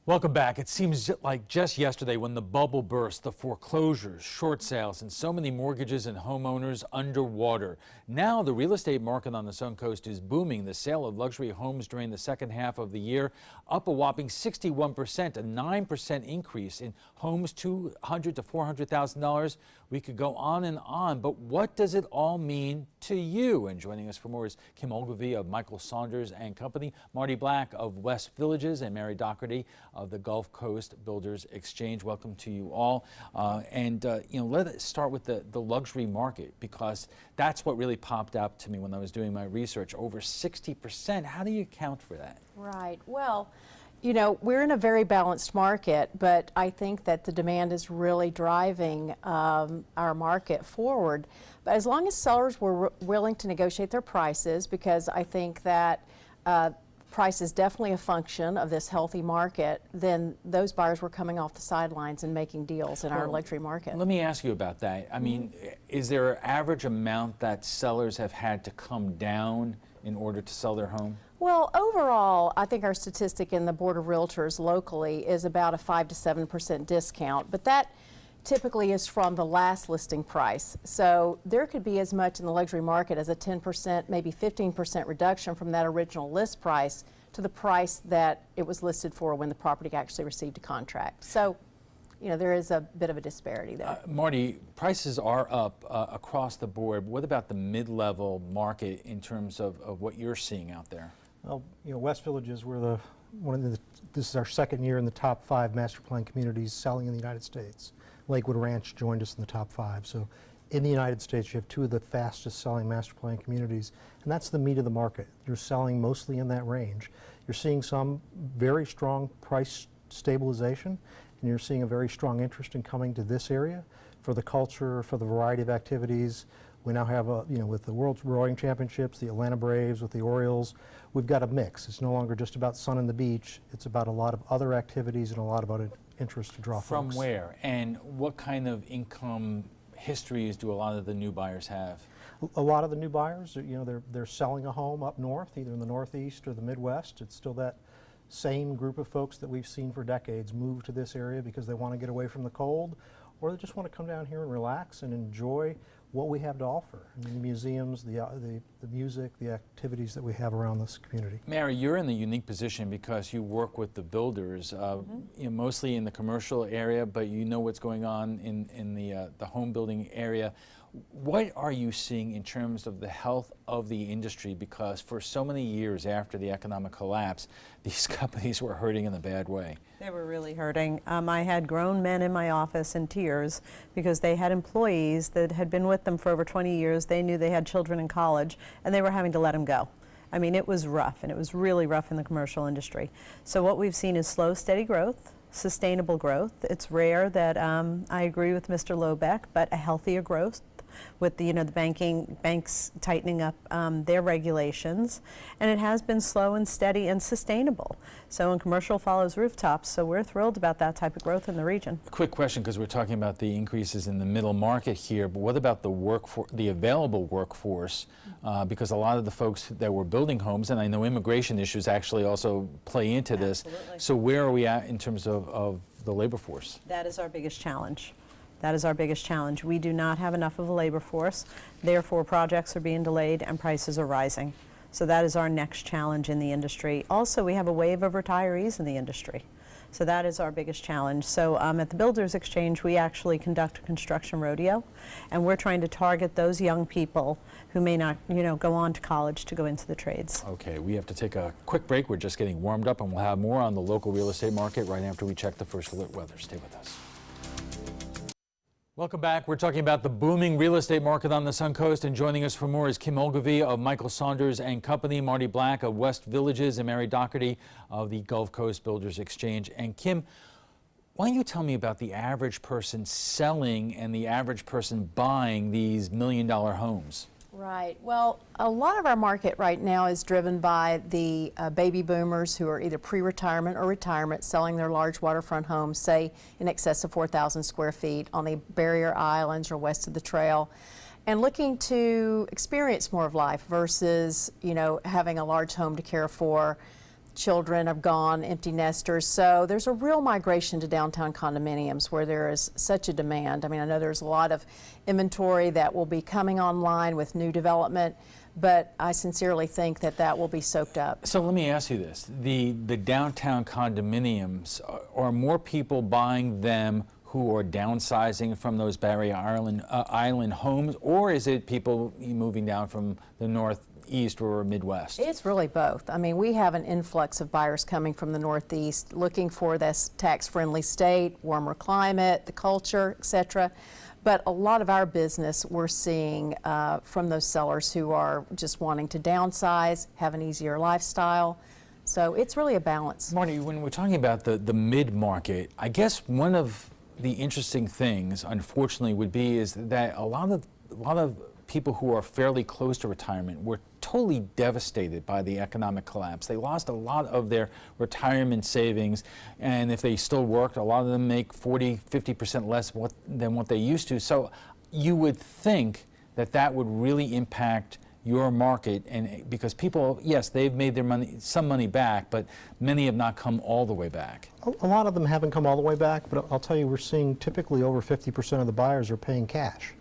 Welcome back. It seems like just yesterday when the bubble burst, the foreclosures, short sales, and so many mortgages and homeowners underwater. Now the real estate market on the Sun Coast is booming. The sale of luxury homes during the second half of the year up a whopping 61%, a 9% increase in homes $200,000 to $400,000. We could go on, but what does it all mean to you? And joining us for more is Kim Ogilvie of Michael Saunders and Company, Marty Black of West Villages, and Mary Doherty of the Gulf Coast Builders Exchange. Welcome to you all. Let us start with the luxury market, because that's what really popped up to me when I was doing my research. Over 60%. How do you account for that? Right. Well, we're in a very balanced market, but I think that the demand is really driving our market forward. But as long as sellers were willing to negotiate their prices, because I think that price is definitely a function of this healthy market, then those buyers were coming off the sidelines and making deals in our luxury market. Let me ask you about that. I mean, is there an average amount that sellers have had to come down in order to sell their home? Well, overall, I think our statistic in the Board of Realtors locally is about a 5 to 7% discount, but that typically is from the last listing price. So there could be as much in the luxury market as a 10%, maybe 15% reduction from that original list price to the price that it was listed for when the property actually received a contract. So, there is a bit of a disparity there. Marty, prices are up across the board. What about the mid-level market in terms of what you're seeing out there? Well, West Villages, this is our second year in the top 5 master plan communities selling in the United States. Lakewood Ranch joined us in the top 5. So in the United States, you have 2 of the fastest selling master plan communities, and that's the meat of the market. You're selling mostly in that range. You're seeing some very strong price stabilization, and you're seeing a very strong interest in coming to this area for the culture, for the variety of activities. We now have, with the World Rowing Championships, the Atlanta Braves, with the Orioles, we've got a mix. It's no longer just about sun and the beach. It's about a lot of other activities and a lot about interest to draw From folks. where? And what kind of income histories do a lot of the new buyers have? A lot of the new buyers, they're selling a home up north, either in the Northeast or the Midwest. It's still that same group of folks that we've seen for decades move to this area because they want to get away from the cold, or they just want to come down here and relax and enjoy what we have to offer. I mean, the museums, the music, the activities that we have around this community. Mary, you're in the unique position because you work with the builders, mostly in the commercial area, but you know what's going on in the home building area. What are you seeing in terms of the health of the industry? Because for so many years after the economic collapse, these companies were hurting in a bad way. They were really hurting. I had grown men in my office in tears because they had employees that had been with them for over 20 years. They knew they had children in college, and they were having to let them go. I mean, it was rough, and it was really rough in the commercial industry. So what we've seen is slow, steady growth, sustainable growth. It's rare that, I agree with Mr. Lobeck, but a healthier growth, with the banks tightening up their regulations, and it has been slow and steady and sustainable. So in commercial follows rooftops, so we're thrilled about that type of growth in the region. Quick question, because we're talking about the increases in the middle market here, but what about the available workforce? Because a lot of the folks that were building homes, and I know immigration issues actually also play into this. Absolutely. So where are we at in terms of the labor force? That is our biggest challenge. That is our biggest challenge. We do not have enough of a labor force. Therefore, projects are being delayed and prices are rising. So that is our next challenge in the industry. Also, we have a wave of retirees in the industry. So that is our biggest challenge. So at the Builders Exchange, we actually conduct a construction rodeo, and we're trying to target those young people who may not, go on to college to go into the trades. Okay, we have to take a quick break. We're just getting warmed up, and we'll have more on the local real estate market right after we check the first alert weather. Stay with us. Welcome back. We're talking about the booming real estate market on the Sun Coast, and joining us for more is Kim Ogilvie of Michael Saunders and Company, Marty Black of West Villages, and Mary Doherty of the Gulf Coast Builders Exchange. And Kim, why don't you tell me about the average person selling and the average person buying these million-dollar homes? Right. Well, a lot of our market right now is driven by the baby boomers who are either pre-retirement or retirement, selling their large waterfront homes, say in excess of 4,000 square feet on the barrier islands or west of the trail, and looking to experience more of life versus, having a large home to care for children are gone, empty nesters. So there's a real migration to downtown condominiums where there is such a demand. I mean, I know there's a lot of inventory that will be coming online with new development, but I sincerely think that that will be soaked up. So let me ask you this. The downtown condominiums, are more people buying them who are downsizing from those Barrier Island homes, or is it people moving down from the Northeast or Midwest? It's really both. I mean, we have an influx of buyers coming from the Northeast looking for this tax-friendly state, warmer climate, the culture, etc. But a lot of our business we're seeing from those sellers who are just wanting to downsize, have an easier lifestyle. So it's really a balance. Marty, when we're talking about the mid-market, I guess one of the interesting things, unfortunately, would be is that a lot of people who are fairly close to retirement were totally devastated by the economic collapse. They lost a lot of their retirement savings, and if they still worked, a lot of them make 40–50% less than what they used to. So you would think that that would really impact your market, and because people, yes, they've made their money, some money back, but many have not come all the way back. A lot of them haven't come all the way back, but I'll tell you, we're seeing typically over 50% of the buyers are paying cash.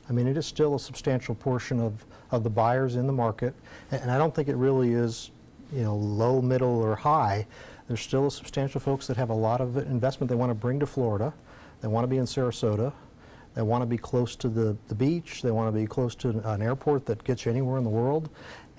I mean, it is still a substantial portion of the buyers in the market, and I don't think it really is, you know, low, middle, or high. There's still a substantial folks that have a lot of investment they want to bring to Florida. They want to be in Sarasota. They want to be close to the beach. They want to be close to an airport that gets you anywhere in the world.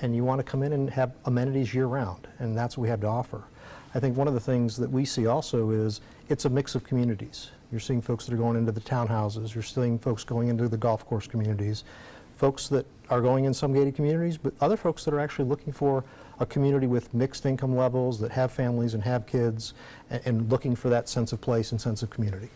And you want to come in and have amenities year-round, and that's what we have to offer. I think one of the things that we see also is it's a mix of communities. You're seeing folks that are going into the townhouses. You're seeing folks going into the golf course communities. Folks that are going in some gated communities, but other folks that are actually looking for a community with mixed income levels, that have families and have kids, and looking for that sense of place and sense of community.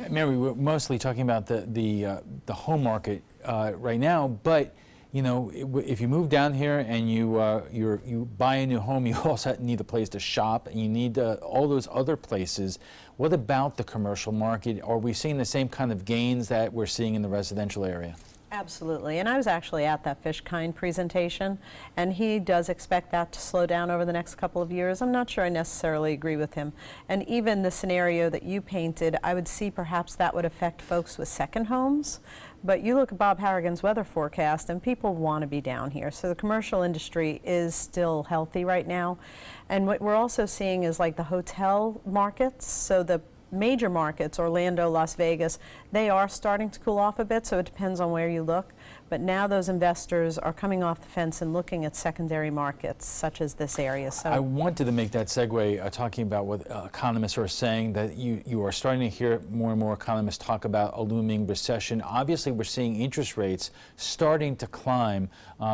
Mary, we're mostly talking about the home market right now, but you know, if you move down here and you buy a new home, you also need a place to shop, and you need all those other places. What about the commercial market? Are we seeing the same kind of gains that we're seeing in the residential area? Absolutely, and I was actually at that Fishkind presentation, and he does expect that to slow down over the next couple of years. I'm not sure I necessarily agree with him. And even the scenario that you painted, I would see perhaps that would affect folks with second homes. But you look at Bob Harrigan's weather forecast, and people want to be down here. So the commercial industry is still healthy right now. And what we're also seeing is like the hotel markets, so the major markets, Orlando, Las Vegas, they are starting to cool off a bit, so it depends on where you look. But now those investors are coming off the fence and looking at secondary markets, such as this area. So I wanted to make that segue, talking about what economists are saying, that you are starting to hear more and more economists talk about a looming recession. Obviously, we're seeing interest rates starting to climb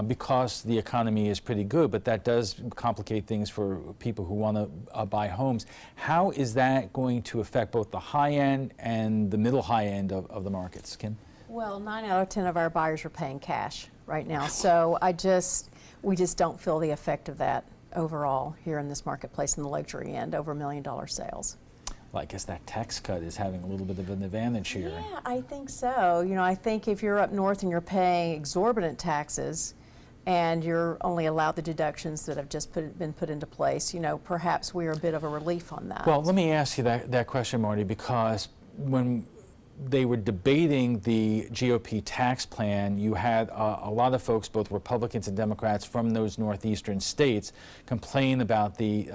because the economy is pretty good, but that does complicate things for people who want to buy homes. How is that going to affect both the high end and the middle high end of the markets, Kim? Well, 9 out of 10 of our buyers are paying cash right now, so we just don't feel the effect of that overall here in this marketplace in the luxury end, over $1 million sales. Well, I guess that tax cut is having a little bit of an advantage here. Yeah, I think so. You know, I think if you're up north and you're paying exorbitant taxes and you're only allowed the deductions that have just been put into place, you know, perhaps we're a bit of a relief on that. Well, let me ask you that question, Marty, because when they were debating the GOP tax plan, you had a lot of folks, both Republicans and Democrats from those northeastern states, complain about the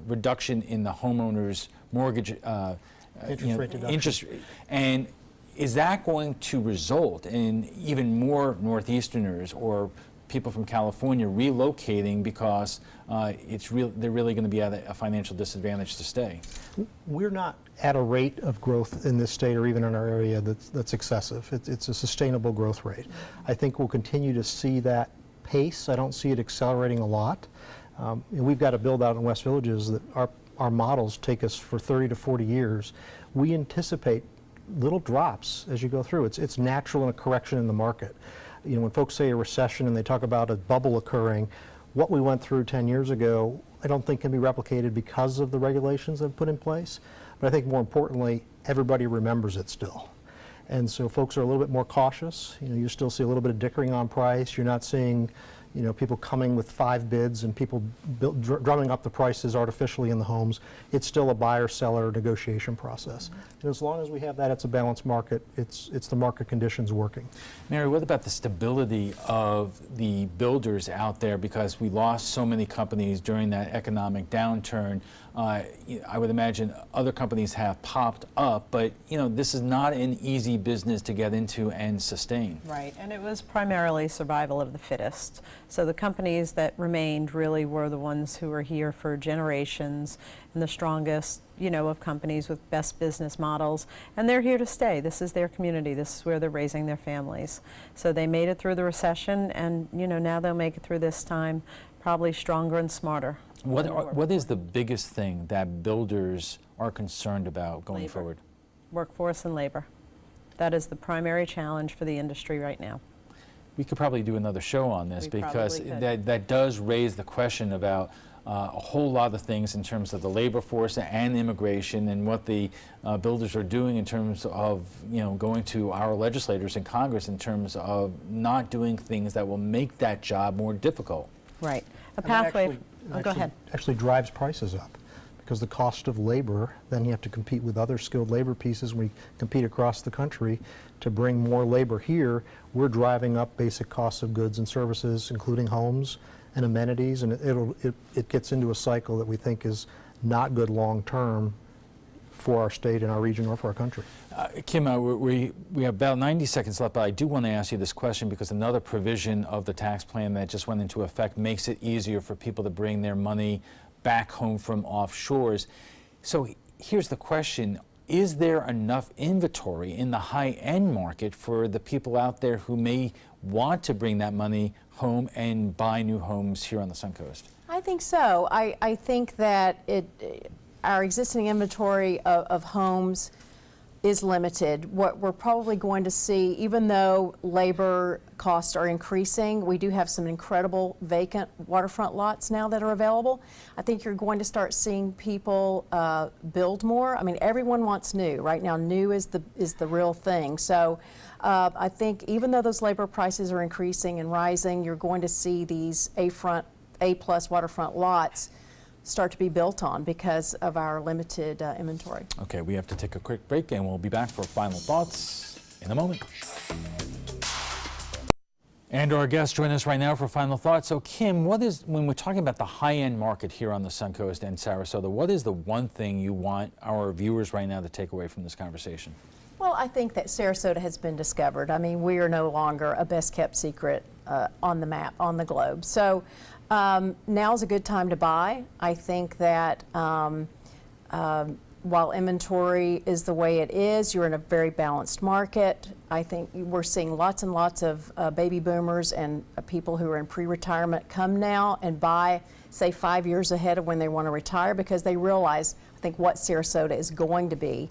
reduction in the homeowners' mortgage interest rate. And is that going to result in even more Northeasterners or people from California relocating because they're really going to be at a financial disadvantage to stay? We're not at a rate of growth in this state or even in our area that's excessive. It's a sustainable growth rate. I think we'll continue to see that pace. I don't see it accelerating a lot. And we've got to build out in West Villages that our models take us for 30 to 40 years. We anticipate little drops as you go through. It's natural in a correction in the market. You know, when folks say a recession and they talk about a bubble occurring, what we went through 10 years ago, I don't think can be replicated because of the regulations that have put in place. But I think more importantly, everybody remembers it still. And so folks are a little bit more cautious. You know, you still see a little bit of dickering on price. You're not seeing, you know, people coming with 5 bids and people drumming up the prices artificially in the homes. It's still a buyer-seller negotiation process. And as long as we have that, it's a balanced market. It's the market conditions working. Mary, what about the stability of the builders out there? Because we lost so many companies during that economic downturn. I would imagine other companies have popped up, but you know, this is not an easy business to get into and sustain. Right, and it was primarily survival of the fittest. So the companies that remained really were the ones who were here for generations and the strongest, you know, of companies with best business models, and they're here to stay. This is their community. This is where they're raising their families. So they made it through the recession, and you know, now they'll make it through this time probably stronger and smarter. What is the biggest thing that builders are concerned about going Labor. forward? Workforce and labor. That is the primary challenge for the industry right now. We could probably do another show on this We because probably could. that does raise the question about a whole lot of things in terms of the labor force and immigration, and what the builders are doing in terms of, you know, going to our legislators in Congress in terms of not doing things that will make that job more difficult. Right. A And that pathway. Go ahead. Actually drives prices up, because the cost of labor, then you have to compete with other skilled labor pieces. We compete across the country to bring more labor here. We're driving up basic costs of goods and services, including homes and amenities, and it gets into a cycle that we think is not good long term for our state and our region or for our country. Kim, we have about 90 seconds left, but I do want to ask you this question because another provision of the tax plan that just went into effect makes it easier for people to bring their money back home from offshores. So here's the question. Is there enough inventory in the high-end market for the people out there who may want to bring that money home and buy new homes here on the Suncoast? I think so. I think that our existing inventory of homes is limited. What we're probably going to see, even though labor costs are increasing, we do have some incredible vacant waterfront lots now that are available. I think you're going to start seeing people build more. I mean, everyone wants new. Right now, new is the real thing. So I think even though those labor prices are increasing and rising, you're going to see these A-plus waterfront lots start to be built on because of our limited inventory. Okay, we have to take a quick break and we'll be back for final thoughts in a moment. And our guests join us right now for final thoughts. So Kim, when we're talking about the high-end market here on the Suncoast and Sarasota, what is the one thing you want our viewers right now to take away from this conversation? Well, I think that Sarasota has been discovered. I mean, we are no longer a best-kept secret on the map, on the globe. So now's a good time to buy. I think that while inventory is the way it is, you're in a very balanced market. I think we're seeing lots and lots of baby boomers and people who are in pre-retirement come now and buy, say, 5 years ahead of when they want to retire, because they realize, I think, what Sarasota is going to be,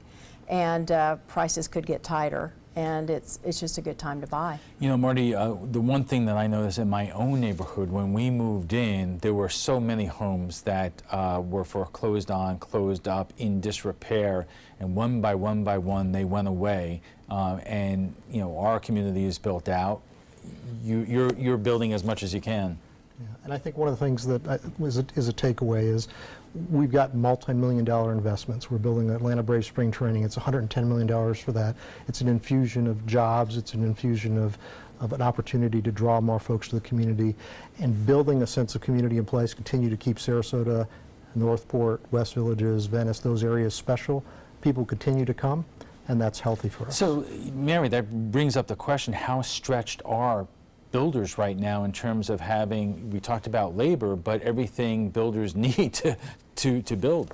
and prices could get tighter. And it's just a good time to buy. You know, Marty, the one thing that I noticed in my own neighborhood, when we moved in, there were so many homes that were foreclosed on, closed up, in disrepair, and one by one they went away. And you know, our community is built out. You're building as much as you can. Yeah, and I think one of the things that is a takeaway is we've got multi-million-dollar investments. We're building Atlanta Braves spring training. It's $110 million for that. It's an infusion of jobs. It's an infusion of an opportunity to draw more folks to the community, and building a sense of community in place, continue to keep Sarasota, Northport, West Villages, Venice, those areas special. People continue to come, and that's healthy for us. So, Mary, that brings up the question, how stretched are builders right now in terms of having, we talked about labor, but everything builders need to build?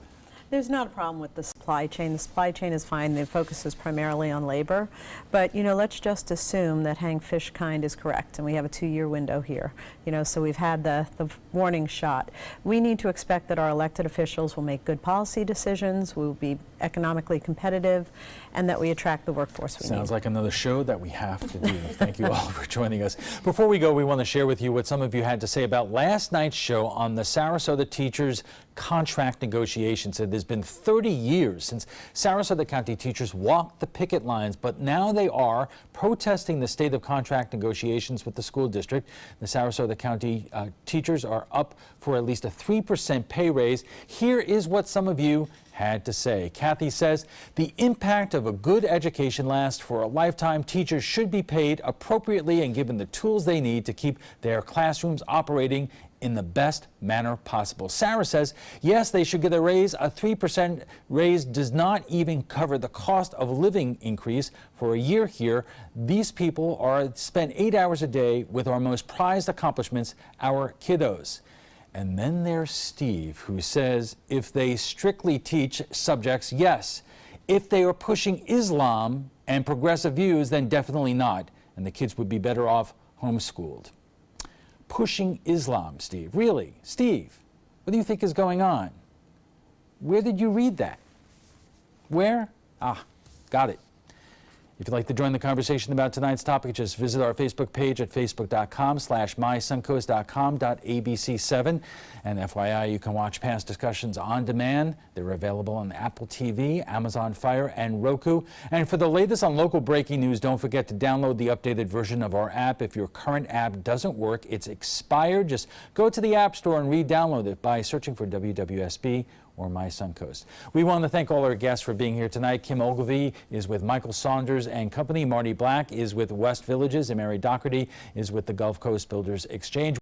There's not a problem with the supply chain. The supply chain is fine. The focus is primarily on labor. But, you know, let's just assume that Hank Fishkind is correct, and we have a 2-year window here. You know, so we've had the warning shot. We need to expect that our elected officials will make good policy decisions, we will be economically competitive, and that we attract the workforce we need. Sounds like another show that we have to do. Thank you all for joining us. Before we go, we want to share with you what some of you had to say about last night's show on the Sarasota Teachers contract negotiations. It has been 30 years since Sarasota County teachers walked the picket lines, but now they are protesting the state of contract negotiations with the school district. The Sarasota County teachers are up for at least a 3% pay raise. Here is what some of you had to say. Kathy says the impact of a good education lasts for a lifetime. Teachers should be paid appropriately and given the tools they need to keep their classrooms operating in the best manner possible. Sarah says, yes, they should get a raise. A 3% raise does not even cover the cost of living increase for a year here. These people are spend 8 hours a day with our most prized accomplishments, our kiddos. And then there's Steve, who says if they strictly teach subjects, yes. If they are pushing Islam and progressive views, then definitely not. And the kids would be better off homeschooled. Pushing Islam, Steve. Really? Steve, what do you think is going on? Where did you read that? Where? Ah, got it. If you'd like to join the conversation about tonight's topic, just visit our Facebook page at facebook.com/mysuncoast.com.abc7. And FYI, you can watch past discussions on demand. They're available on Apple TV, Amazon Fire, and Roku. And for the latest on local breaking news, don't forget to download the updated version of our app. If your current app doesn't work, it's expired, just go to the App Store and re-download it by searching for WWSB or My Suncoast. We want to thank all our guests for being here tonight. Kim Ogilvie is with Michael Saunders and Company. Marty Black is with West Villages, and Mary Doherty is with the Gulf Coast Builders Exchange.